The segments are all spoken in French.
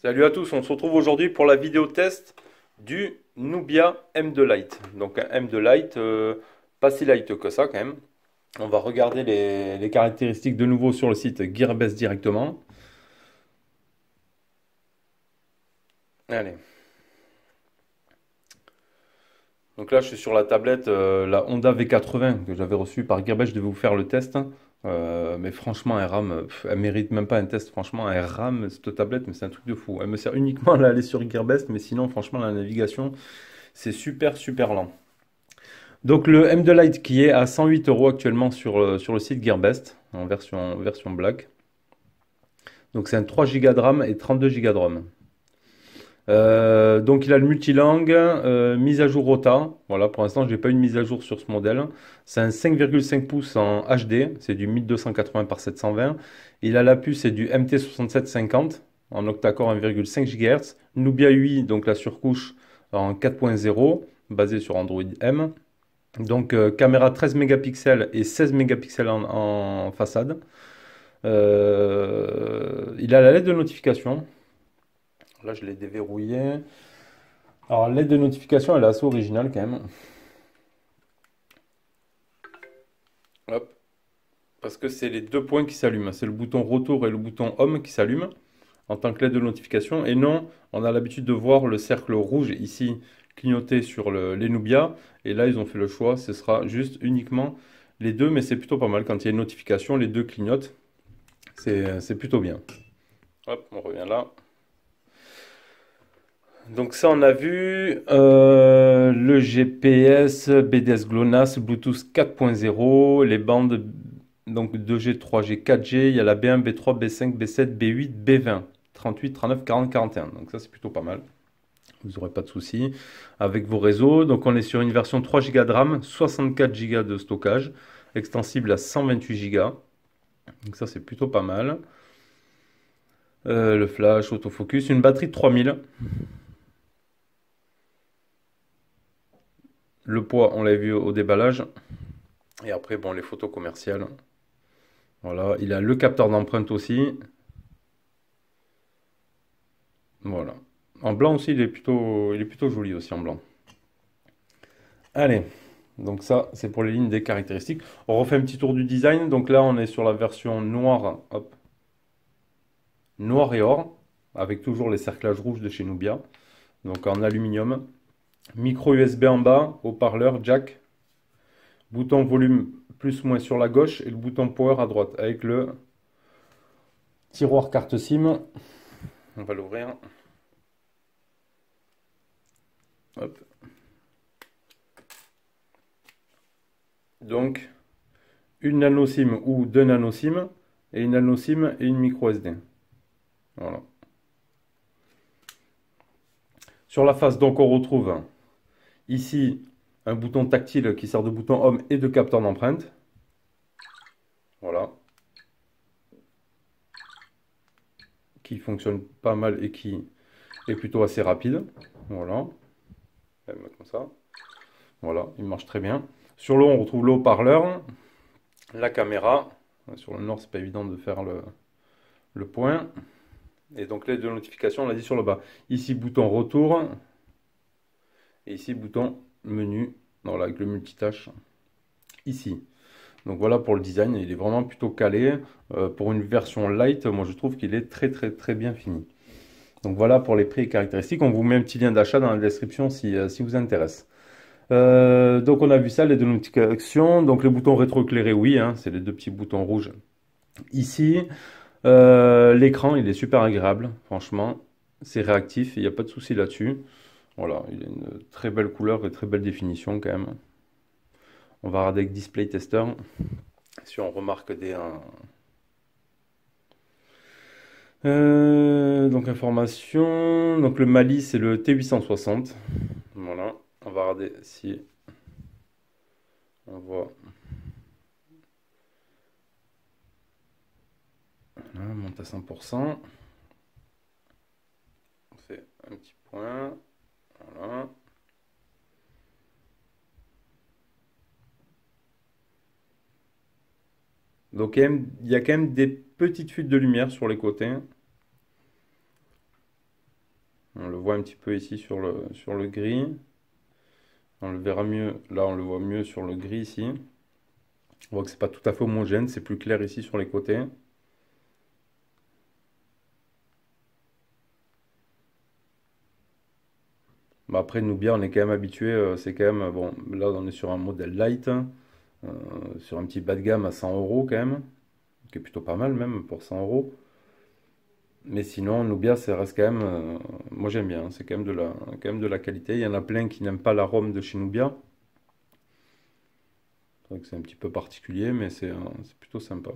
Salut à tous, on se retrouve aujourd'hui pour la vidéo test du Nubia M2 Lite. Donc un M2 Lite, pas si light que ça quand même. On va regarder les caractéristiques de nouveau sur le site Gearbest directement. Allez. Donc là je suis sur la tablette, la Honda V80 que j'avais reçue par Gearbest, je devais vous faire le test. Mais franchement elle rame, elle mérite même pas un test, franchement elle rame cette tablette, mais c'est un truc de fou. Elle me sert uniquement à aller sur Gearbest, mais sinon franchement la navigation c'est super lent. Donc le M2 Lite qui est à 108 euros actuellement sur le site Gearbest en version black. Donc c'est un 3 Go de RAM et 32 Go de ROM. Donc il a le multilangue, mise à jour Rota. Voilà, pour l'instant je n'ai pas eu de mise à jour sur ce modèle. C'est un 5,5 pouces en HD, c'est du 1280 par 720. Il a la puce, c'est du MT6750 en octa-core 1,5 GHz. Nubia UI, donc la surcouche en 4.0, basée sur Android M. Donc caméra 13 mégapixels et 16 mégapixels en façade. Il a la LED de notification. Là, je l'ai déverrouillé. Alors, la LED de notification, elle est assez originale quand même. Hop. Parce que c'est les deux points qui s'allument. C'est le bouton retour et le bouton home qui s'allument en tant que LED de notification. Et non, on a l'habitude de voir le cercle rouge ici clignoter sur les Nubia. Et là, ils ont fait le choix. Ce sera juste uniquement les deux, mais c'est plutôt pas mal. Quand il y a une notification, les deux clignotent. C'est plutôt bien. Hop, on revient là. Donc ça, on a vu le GPS, BDS GLONASS, Bluetooth 4.0, les bandes donc 2G, 3G, 4G. Il y a la B1, B3, B5, B7, B8, B20, 38, 39, 40, 41. Donc ça, c'est plutôt pas mal. Vous n'aurez pas de soucis avec vos réseaux. Donc on est sur une version 3 Go de RAM, 64 Go de stockage, extensible à 128 Go. Donc ça, c'est plutôt pas mal. Le flash, autofocus, une batterie de 3000. Le poids, on l'a vu au déballage. Et après, bon, les photos commerciales. Voilà, il a le capteur d'empreinte aussi. Voilà. En blanc aussi, il est plutôt joli aussi en blanc. Allez, donc ça, c'est pour les lignes des caractéristiques. On refait un petit tour du design. Donc là, on est sur la version noire, hop, noir et or, avec toujours les cerclages rouges de chez Nubia. Donc en aluminium. Micro USB en bas, haut-parleur, jack. Bouton volume plus ou moins sur la gauche et le bouton power à droite avec le tiroir carte SIM. On va l'ouvrir. Hop. Donc, une nano SIM ou deux nano SIM et une nano SIM et une micro SD. Voilà. Sur la face, donc, on retrouve ici un bouton tactile qui sert de bouton home et de capteur d'empreinte. Voilà. Qui fonctionne pas mal et qui est plutôt assez rapide. Voilà. Je vais le mettre comme ça. Voilà, il marche très bien. Sur le haut, on retrouve le haut-parleur, la caméra. Sur le nord, c'est pas évident de faire le point. Et donc les deux notifications, on l'a dit sur le bas. Ici, bouton retour. Et ici, bouton menu. Voilà, avec le multitâche. Ici. Donc voilà pour le design. Il est vraiment plutôt calé. Pour une version light, moi je trouve qu'il est très bien fini. Donc voilà pour les prix et caractéristiques. On vous met un petit lien d'achat dans la description si vous intéresse. Donc on a vu ça, les deux notifications. Donc le bouton rétroéclairé, oui, hein, c'est les deux petits boutons rouges ici. L'écran, il est super agréable, franchement. C'est réactif, il n'y a pas de souci là-dessus. Voilà, il a une très belle couleur et très belle définition quand même. On va regarder avec Display Tester si on remarque donc information. Donc le Mali, c'est le T860. Voilà, on va regarder si on voit. Voilà, on monte à 100%. On fait un petit point. Voilà. Donc il y a quand même des petites fuites de lumière sur les côtés. voit un petit peu ici sur le gris. On le verra mieux, là on le voit mieux sur le gris ici. On voit que c'est pas tout à fait homogène, c'est plus clair ici sur les côtés. Bah après Nubia, on est quand même habitué, c'est quand même, bon, là on est sur un modèle light, sur un petit bas de gamme à 100 € quand même, qui est plutôt pas mal même pour 100 €. Mais sinon, Nubia, ça reste quand même, moi j'aime bien, c'est quand même de la qualité. Il y en a plein qui n'aiment pas l'arôme de chez Nubia. C'est vrai que c'est un petit peu particulier, mais c'est plutôt sympa.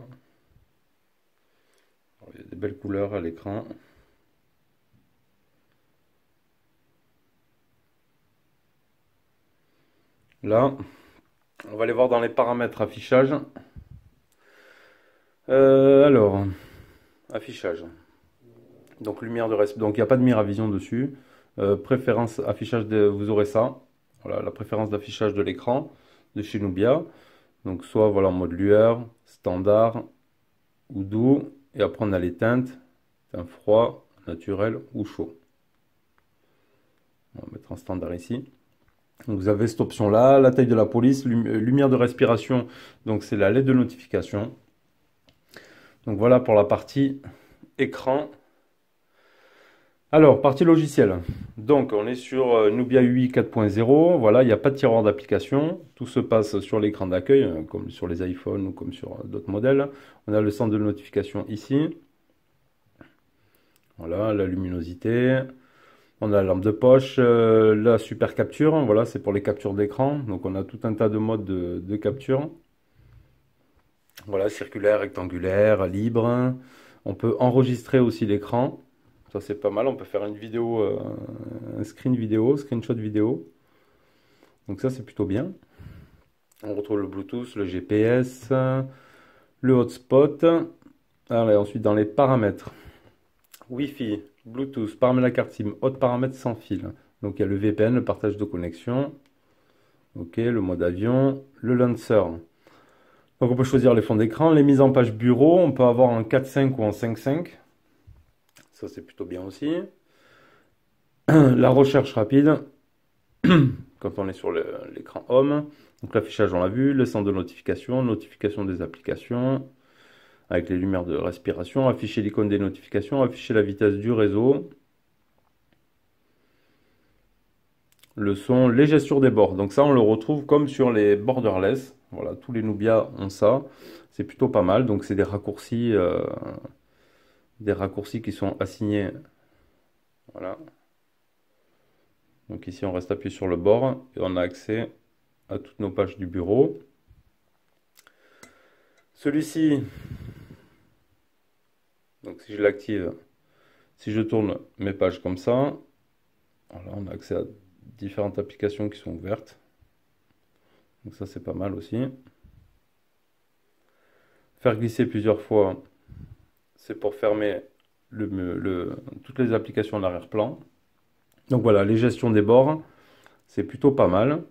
Alors, il y a des belles couleurs à l'écran. Là, on va aller voir dans les paramètres affichage. Alors, affichage. Donc lumière de respect. Donc il n'y a pas de Miravision dessus. Préférence affichage, vous aurez ça. Voilà, la préférence d'affichage de l'écran de chez Nubia. Donc soit voilà en mode lueur, standard ou doux. Et après on a les teintes, froid, naturel ou chaud. On va mettre en standard ici. Donc vous avez cette option là, la taille de la police, lumière de respiration, donc c'est la LED de notification. Donc voilà pour la partie écran. Alors, partie logicielle. Donc on est sur Nubia UI 4.0. Voilà, il n'y a pas de tiroir d'application. Tout se passe sur l'écran d'accueil, comme sur les iPhones ou comme sur d'autres modèles. On a le centre de notification ici. Voilà, la luminosité. On a la lampe de poche, la super capture, voilà, c'est pour les captures d'écran. Donc on a tout un tas de modes de capture. Voilà, circulaire, rectangulaire, libre. On peut enregistrer aussi l'écran. Ça c'est pas mal, on peut faire une vidéo, un screenshot vidéo. Donc ça c'est plutôt bien. On retrouve le Bluetooth, le GPS, le hotspot. Allez, ensuite dans les paramètres. Wi-Fi, Bluetooth, paramètres de la carte SIM, autres paramètres sans fil. Donc il y a le VPN, le partage de connexion. Ok, le mode avion, le lancer. Donc on peut choisir les fonds d'écran, les mises en page bureau, on peut avoir en 4.5 ou en 5.5. Ça c'est plutôt bien aussi. La recherche rapide, quand on est sur l'écran Home. Donc l'affichage on l'a vu, le centre de notification, notification des applications, avec les lumières de respiration, afficher l'icône des notifications, afficher la vitesse du réseau. Le son, les gestures des bords. Donc ça, on le retrouve comme sur les borderless. Voilà, tous les Nubia ont ça. C'est plutôt pas mal. Donc c'est des raccourcis qui sont assignés. Voilà. Donc ici, on reste appuyé sur le bord et on a accès à toutes nos pages du bureau. Celui-ci, donc si je l'active, si je tourne mes pages comme ça, voilà, on a accès à différentes applications qui sont ouvertes. Donc ça c'est pas mal aussi. Faire glisser plusieurs fois, c'est pour fermer toutes les applications en arrière-plan. Donc voilà, les gestions des bords, c'est plutôt pas mal.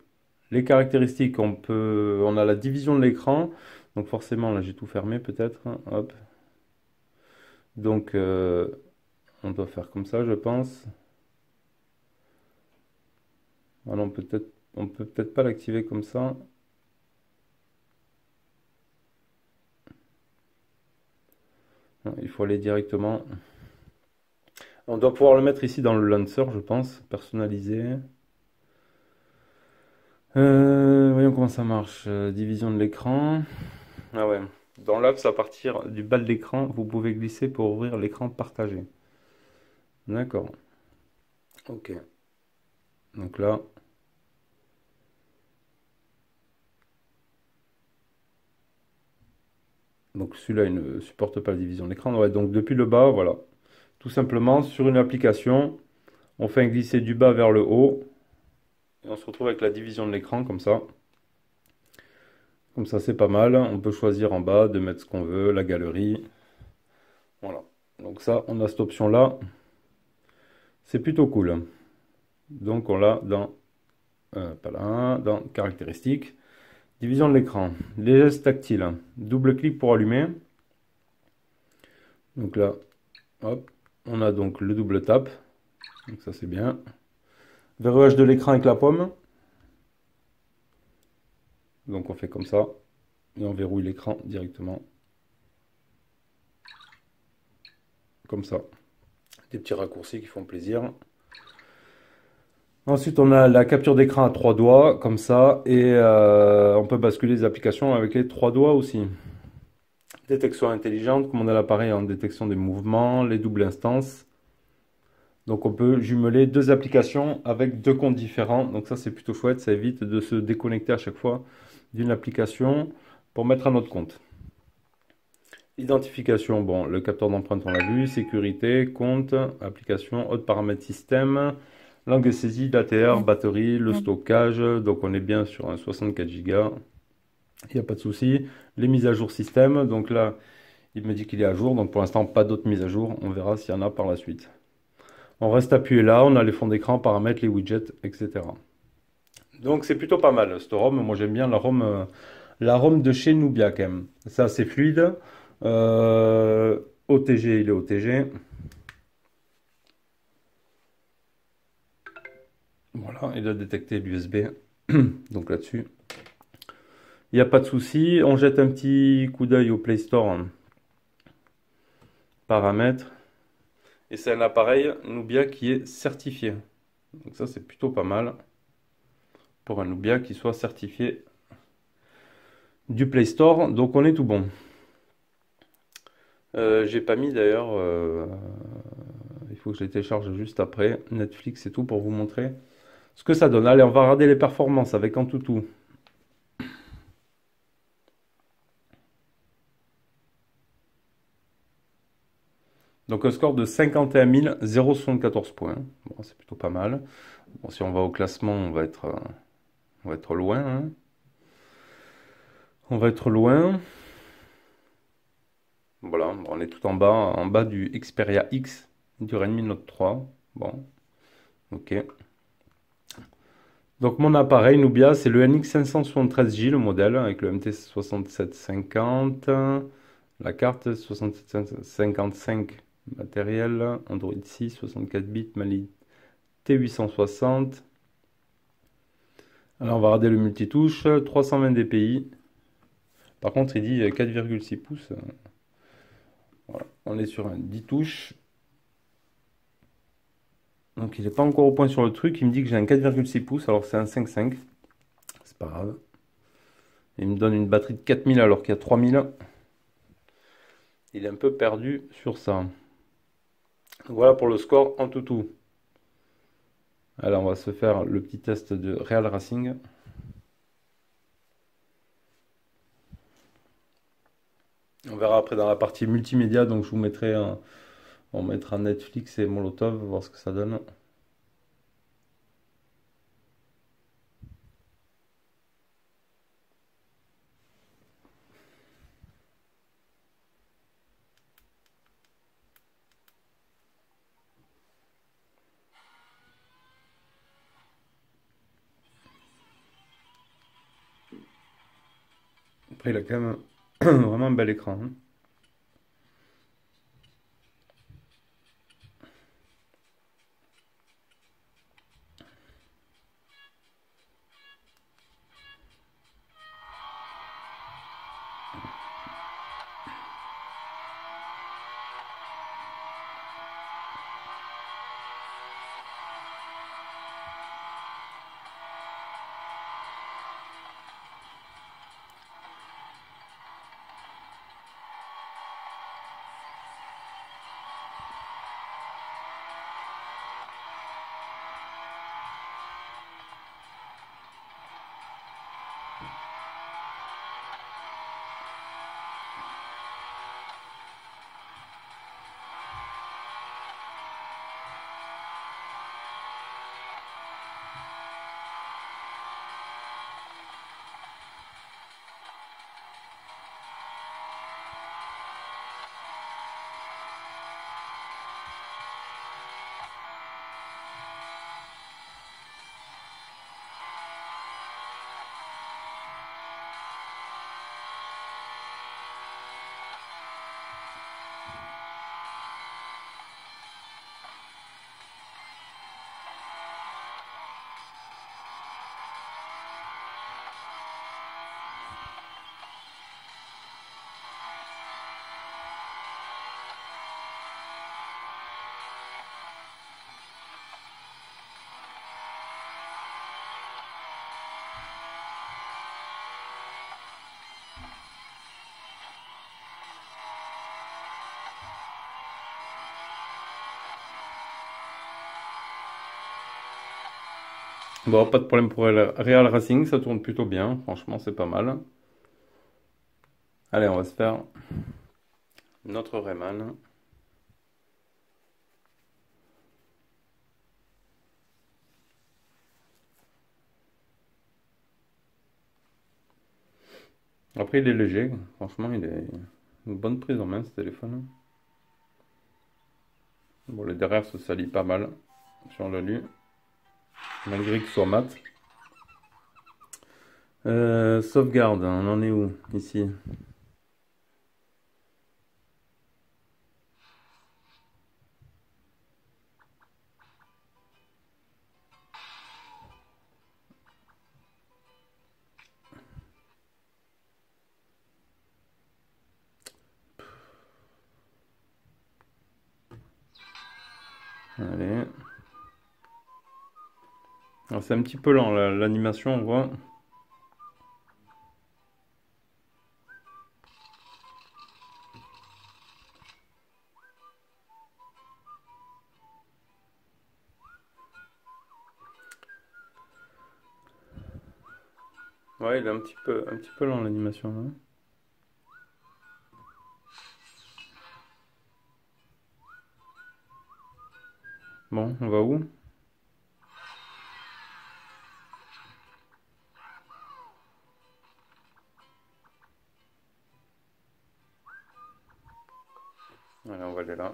Les caractéristiques, on a la division de l'écran. Donc forcément, là j'ai tout fermé peut-être. Hop. Donc on doit faire comme ça, je pense. Voilà, on peut peut-être pas l'activer comme ça. Non, il faut aller directement. On doit pouvoir le mettre ici dans le launcher, je pense. Personnaliser. Voyons comment ça marche. Division de l'écran. Ah ouais. Dans l'Apps, à partir du bas de l'écran, vous pouvez glisser pour ouvrir l'écran partagé. D'accord. Ok. Donc là. Donc celui-là, il ne supporte pas la division de l'écran. Ouais, donc depuis le bas, voilà. Tout simplement, sur une application, on fait un glisser du bas vers le haut. Et on se retrouve avec la division de l'écran comme ça. Comme ça, c'est pas mal. On peut choisir en bas de mettre ce qu'on veut, la galerie. Voilà. Donc ça, on a cette option-là. C'est plutôt cool. Donc on l'a dans, pas là, dans caractéristiques. Division de l'écran. Les gestes tactiles. Double clic pour allumer. Donc là, hop, on a donc le double tap. Donc ça c'est bien. Verrouillage de l'écran avec la pomme. Donc on fait comme ça. Et on verrouille l'écran directement. Comme ça. Des petits raccourcis qui font plaisir. Ensuite, on a la capture d'écran à 3 doigts, comme ça. Et on peut basculer les applications avec les 3 doigts aussi. Détection intelligente, commander l'appareil en détection des mouvements, les doubles instances. Donc on peut jumeler deux applications avec deux comptes différents. Donc ça c'est plutôt chouette, ça évite de se déconnecter à chaque fois d'une application pour mettre un autre compte. Identification, bon, le capteur d'empreinte on l'a vu, sécurité, compte, application, autres paramètres système, langue de saisie, l'ATR, batterie, le stockage, donc on est bien sur un 64 Go, il n'y a pas de souci. Les mises à jour système, donc là il me dit qu'il est à jour, donc pour l'instant pas d'autres mises à jour, on verra s'il y en a par la suite. On reste appuyé là, on a les fonds d'écran, paramètres, les widgets, etc. Donc c'est plutôt pas mal cette ROM. Moi j'aime bien la ROM de chez Nubia quand même. C'est assez fluide. OTG, il est OTG. Voilà, il a détecté l'USB. Donc là-dessus, il n'y a pas de souci. On jette un petit coup d'œil au Play Store. Paramètres. Et c'est un appareil Nubia qui est certifié. Donc ça c'est plutôt pas mal. Pour un Nubia qui soit certifié du Play Store. Donc on est tout bon. J'ai pas mis d'ailleurs, il faut que je les télécharge juste après, Netflix et tout pour vous montrer ce que ça donne. Allez, on va regarder les performances avec Antutu. Donc un score de 51 074 points. Bon, c'est plutôt pas mal. Bon, si on va au classement, on va être loin, hein. On va être loin. Voilà, on est tout en bas du Xperia X du Redmi Note 3. Bon, ok. Donc mon appareil Nubia, c'est le NX573J, le modèle, avec le MT6750, la carte 6755 matériel, Android 6, 64 bits, Mali T860. Alors on va regarder le multitouche, 320 dpi. Par contre il dit 4,6 pouces. Voilà. On est sur un 10 touches. Donc il n'est pas encore au point sur le truc, il me dit que j'ai un 4,6 pouces, alors c'est un 5,5. C'est pas grave. Il me donne une batterie de 4000 alors qu'il y a 3000. Il est un peu perdu sur ça. Voilà pour le score en tout. Alors on va se faire le petit test de Real Racing. On verra après dans la partie multimédia, donc je vous mettrai on mettra Netflix et Molotov, voir ce que ça donne. Après il a quand même vraiment un bel écran, hein. Bon, pas de problème pour Real Racing, ça tourne plutôt bien. Franchement, c'est pas mal. Allez, on va se faire notre Rayman. Après, il est léger. Franchement, il est une bonne prise en main, ce téléphone. Bon, le derrière se salit pas mal sur l'alu, malgré qu'il soit mat. Sauvegarde, on en est où ici? Allez. Alors, c'est un petit peu lent l'animation, on voit. Ouais, il est un petit peu lent l'animation là. Bon, on va où? Allez, on va aller là.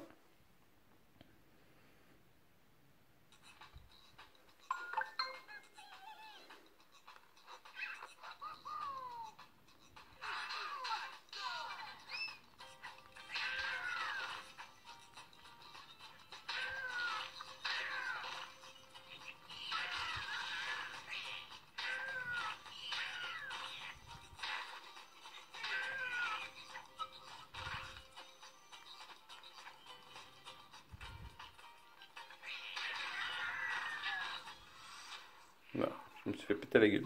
Là, je me suis fait péter la gueule.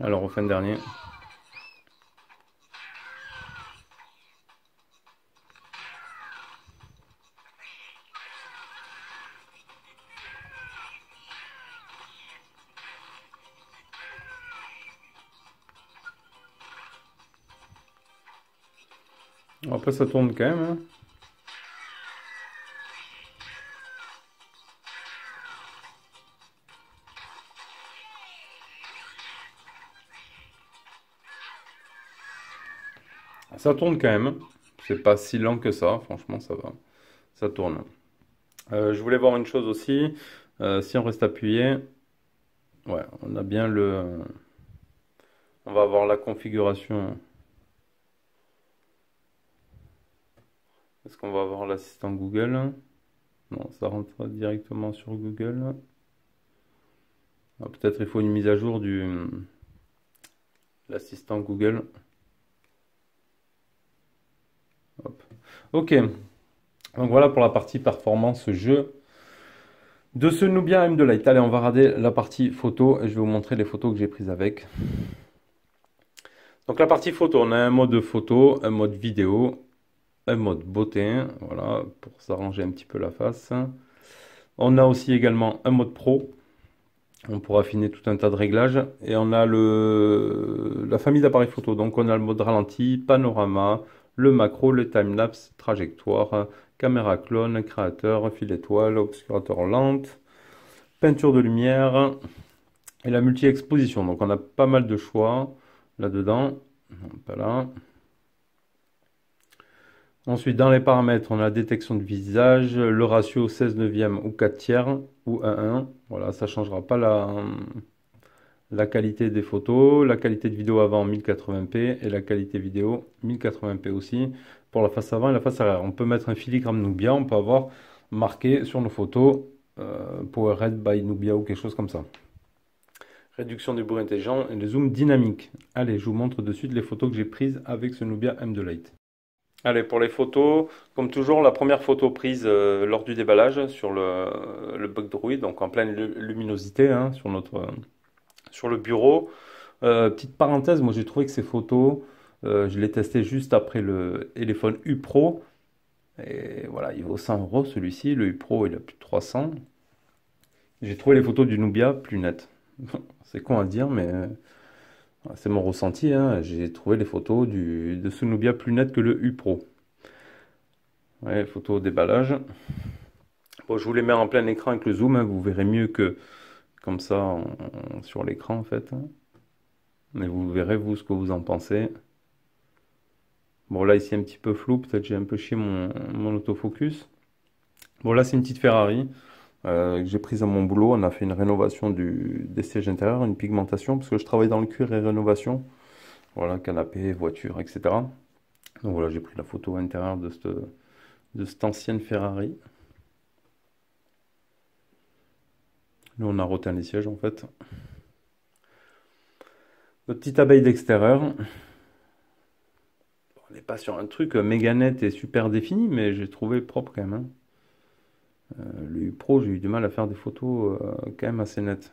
Alors, on fait un dernier. Après, ça tourne quand même, hein. Ça tourne quand même. C'est pas si lent que ça. Franchement, ça va. Ça tourne. Je voulais voir une chose aussi. Si on reste appuyé, ouais, on a bien le. On va avoir la configuration. Est-ce qu'on va avoir l'assistant Google? Non, ça rentre directement sur Google. Ah, peut-être il faut une mise à jour du l'assistant Google. Hop. Ok. Donc voilà pour la partie performance jeu de ce Nubia M2 Lite. Allez, on va regarder la partie photo et je vais vous montrer les photos que j'ai prises avec. Donc la partie photo, on a un mode photo, un mode vidéo, un mode beauté, voilà, pour s'arranger un petit peu la face. On a aussi également un mode pro. On pourra affiner tout un tas de réglages. Et on a la famille d'appareils photo. Donc on a le mode ralenti, panorama, le macro, le time-lapse, trajectoire, caméra clone, créateur, fil étoile, obscurateur lente, peinture de lumière et la multi-exposition. Donc on a pas mal de choix là-dedans. Pas là. Ensuite, dans les paramètres, on a la détection de visage, le ratio 16 neuvième ou 4 tiers ou 1:1. Voilà, ça ne changera pas la qualité des photos, la qualité de vidéo avant 1080p et la qualité vidéo 1080p aussi pour la face avant et la face arrière. On peut mettre un filigrane Nubia, on peut avoir marqué sur nos photos PowerRed by Nubia ou quelque chose comme ça. Réduction du bruit intelligent et le zoom dynamique. Allez, je vous montre de suite les photos que j'ai prises avec ce Nubia M2 Lite. Allez, pour les photos, comme toujours, la première photo prise lors du déballage sur le Bug Droid, donc en pleine luminosité hein, sur le bureau. Petite parenthèse, moi j'ai trouvé que ces photos, je les testais juste après le téléphone U Pro. Et voilà, il vaut 100 € celui-ci. Le U Pro, il a plus de 300. J'ai trouvé les photos du Nubia plus nettes. C'est con à dire, mais c'est mon ressenti, hein. J'ai trouvé les photos de ce Nubia plus nettes que le U Pro. Ouais, photo déballage. Bon, je vous les mets en plein écran avec le zoom, hein. Vous verrez mieux que comme ça sur l'écran en fait, hein. Mais vous verrez vous ce que vous en pensez. Bon là ici un petit peu flou, peut-être j'ai un peu chié mon autofocus. Bon là c'est une petite Ferrari que j'ai prise à mon boulot. On a fait une rénovation des sièges intérieurs, une pigmentation, parce que je travaille dans le cuir et rénovation. Voilà, canapé, voiture, etc. Donc voilà, j'ai pris la photo intérieure de cette ancienne Ferrari. Nous on a reteint les sièges en fait. Notre petite abeille d'extérieur. On n'est pas sur un truc méga net et super défini, mais j'ai trouvé propre quand même, hein. Le Pro, j'ai eu du mal à faire des photos quand même assez nettes.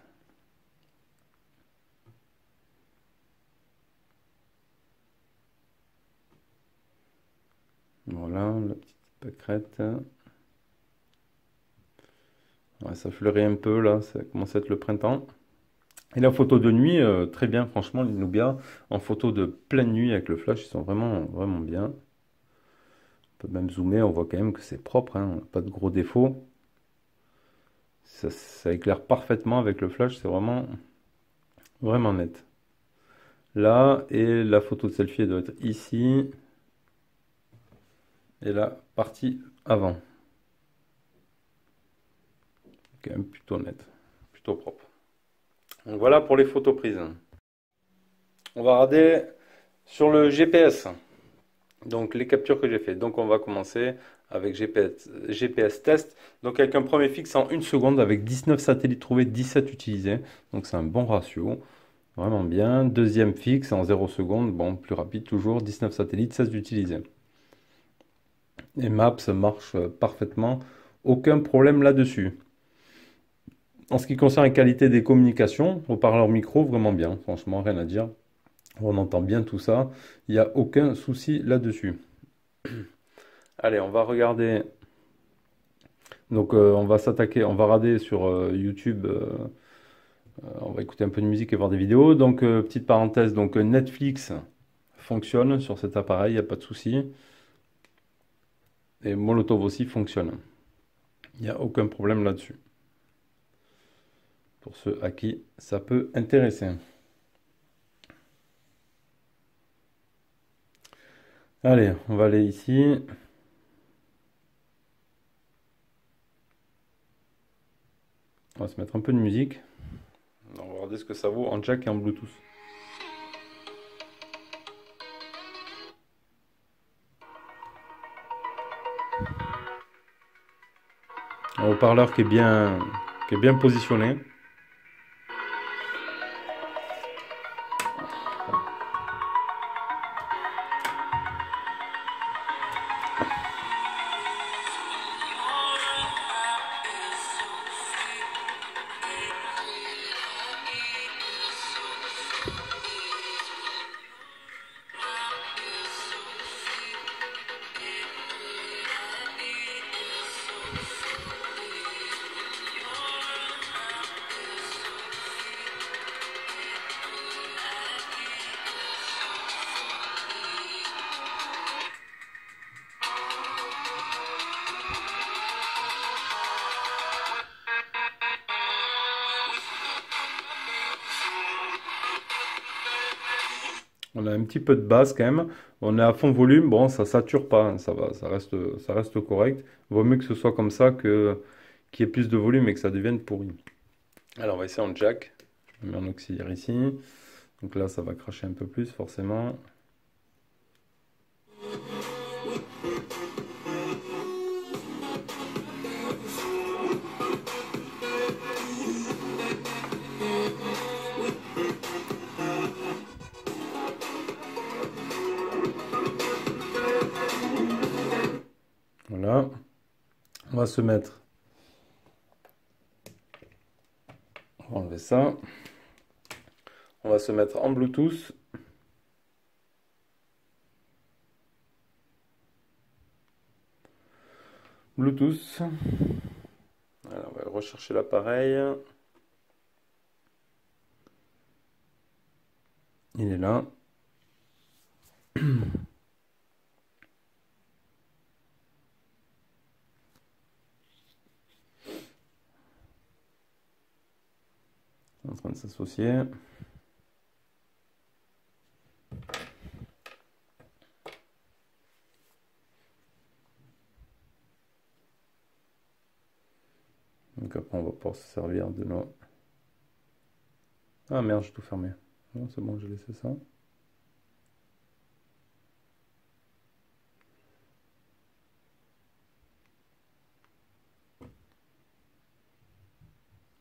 Voilà, la petite pâquerette. Ouais, ça fleurit un peu là, ça commence à être le printemps. Et la photo de nuit, très bien, franchement, les Nubia, en photo de pleine nuit avec le flash, ils sont vraiment, vraiment bien. On peut même zoomer, on voit quand même que c'est propre, hein, pas de gros défauts. Ça éclaire parfaitement avec le flash, c'est vraiment, vraiment net. Là, et la photo de selfie, elle doit être ici. Et la partie avant. Quand même plutôt net, plutôt propre. Donc voilà pour les photos prises. On va regarder sur le GPS. Donc les captures que j'ai fait. Donc on va commencer avec GPS test. Donc avec un premier fixe en 1 seconde avec 19 satellites trouvés, 17 utilisés. Donc c'est un bon ratio. Vraiment bien. Deuxième fixe en 0 secondes. Bon, plus rapide toujours. 19 satellites, 16 utilisés. Et Maps marche parfaitement. Aucun problème là-dessus. En ce qui concerne la qualité des communications, haut-parleur micro, vraiment bien. Franchement, rien à dire. On entend bien tout ça. Il n'y a aucun souci là-dessus. Allez, on va regarder. Donc, on va s'attaquer, on va regarder sur YouTube. On va écouter un peu de musique et voir des vidéos. Donc, petite parenthèse, donc Netflix fonctionne sur cet appareil, il n'y a pas de souci. Et Molotov aussi fonctionne. Il n'y a aucun problème là-dessus. Pour ceux à qui ça peut intéresser. Allez, on va aller ici. On va se mettre un peu de musique. On va regarder ce que ça vaut en jack et en Bluetooth. Un haut-parleur qui est bien positionné. On a un petit peu de basse quand même. On est à fond volume. Bon, ça sature pas, hein, ça va, ça reste correct. Vaut mieux que ce soit comme ça que qu'il y ait plus de volume et que ça devienne pourri. Alors, on va essayer en jack. Je mets un auxiliaire ici. Donc là, ça va cracher un peu plus, forcément. Voilà. On va se mettre. On va enlever ça. On va se mettre en Bluetooth. Bluetooth. Alors, on va rechercher l'appareil. Il est là. En train de s'associer. Donc après on va pouvoir se servir de nos... Ah merde, j'ai tout fermé. Non, c'est bon, j'ai laissé ça.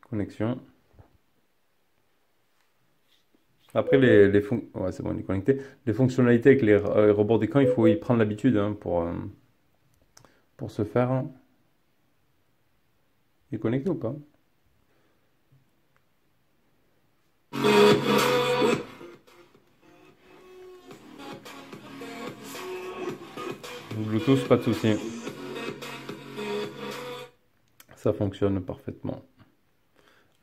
Connexion. Après, ouais, c'est bon, il est connecté. Les fonctionnalités avec les rebords d'écran, il faut y prendre l'habitude hein, pour se faire. Il est connecté ou pas? Bluetooth, pas de souci. Ça fonctionne parfaitement.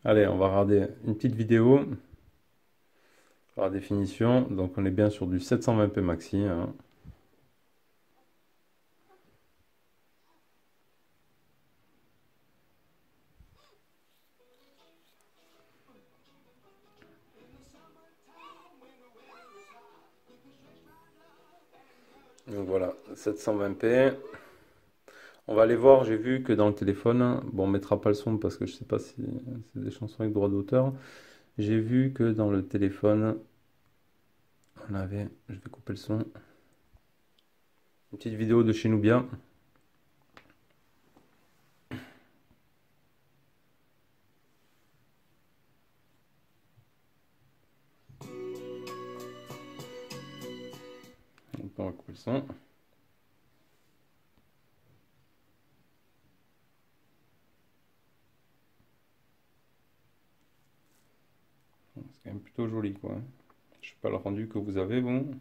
Allez, on va regarder une petite vidéo. La définition, donc on est bien sur du 720p maxi. Hein. Donc voilà, 720p. On va aller voir, j'ai vu que dans le téléphone, bon on mettra pas le son parce que je sais pas si c'est des chansons avec droit d'auteur. J'ai vu que dans le téléphone, on avait, je vais couper le son, une petite vidéo de chez Nubia. Donc on va couper le son. C'est quand même plutôt joli quoi. Je sais pas le rendu que vous avez vous.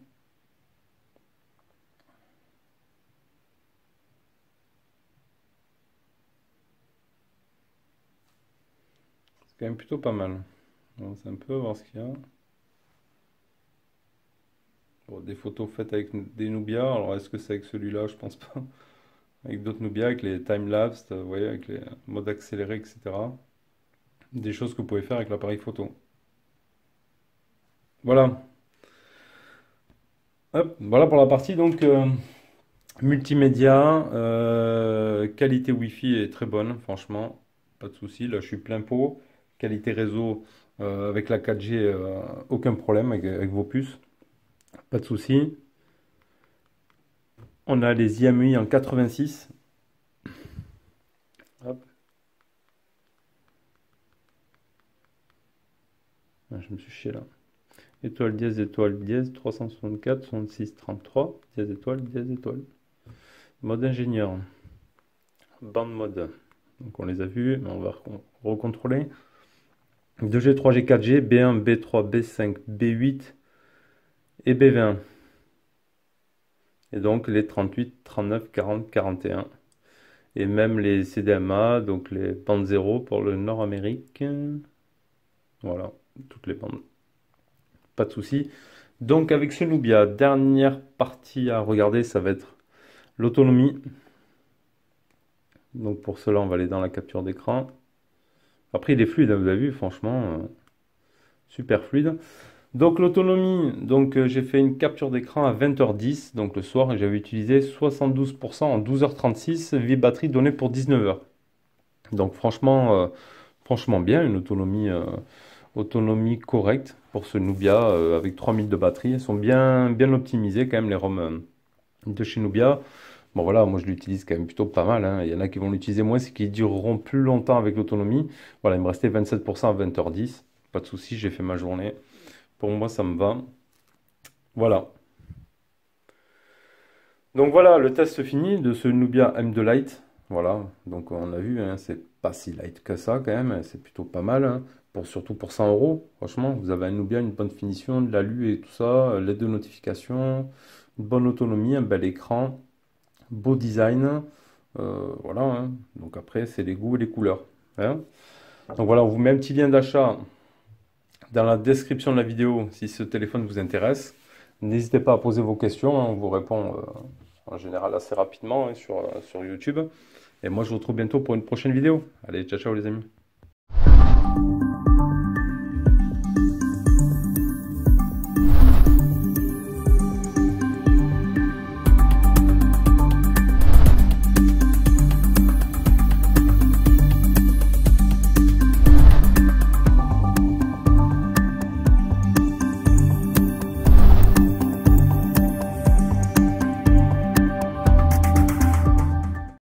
C'est quand même plutôt pas mal. On va un peu voir ce qu'il y a. Bon, des photos faites avec des Nubia. Alors est-ce que c'est avec celui-là? Je pense pas. Avec d'autres Nubia, avec les time-lapse, vous voyez, avec les modes accélérés, etc. Des choses que vous pouvez faire avec l'appareil photo. Voilà. Hop, voilà pour la partie donc multimédia. Qualité Wi-Fi est très bonne, franchement. Pas de souci. Là, je suis plein pot. Qualité réseau avec la 4G, aucun problème avec vos puces. Pas de souci. On a les IMEI en 86. Hop. Ah, je me suis chié là. Étoile dièse 364 66 33 dièse étoile. Mode ingénieur. Bande mode. Donc on les a vus, mais on va recontrôler. 2G, 3G, 4G, B1, B3, B5, B8 et B20. Et donc les 38, 39, 40, 41. Et même les CDMA, donc les bandes 0 pour le Nord-Amérique. Voilà, toutes les bandes. Pas de souci. Donc avec ce Nubia, dernière partie à regarder, ça va être l'autonomie. Donc pour cela, on va aller dans la capture d'écran. Après, il est fluide, hein, vous avez vu, franchement, super fluide. Donc l'autonomie, donc j'ai fait une capture d'écran à 20h10, donc le soir, et j'avais utilisé 72% en 12h36, vie batterie donnée pour 19h. Donc franchement bien, une autonomie correcte pour ce Nubia avec 3000 de batterie. Elles sont bien optimisées quand même les ROM de chez Nubia. Bon voilà, moi je l'utilise quand même plutôt pas mal. Hein. Il y en a qui vont l'utiliser moins, c'est qu'ils dureront plus longtemps avec l'autonomie. Voilà, il me restait 27% à 20h10. Pas de souci, j'ai fait ma journée. Pour moi, ça me va. Voilà. Donc voilà, le test fini de ce Nubia M2 Lite. Voilà, donc on a vu, hein, c'est pas si light que ça quand même, c'est plutôt pas mal, hein, surtout pour 100 euros. Franchement, vous avez un Nubia, une bonne finition, de l'alu et tout ça, l'aide de notification, une bonne autonomie, un bel écran, beau design. Voilà, hein. Donc après, c'est les goûts et les couleurs. Hein. Donc voilà, on vous met un petit lien d'achat dans la description de la vidéo si ce téléphone vous intéresse. N'hésitez pas à poser vos questions, hein, on vous répond en général assez rapidement, hein, sur YouTube. Et moi je vous retrouve bientôt pour une prochaine vidéo. Allez, ciao ciao les amis.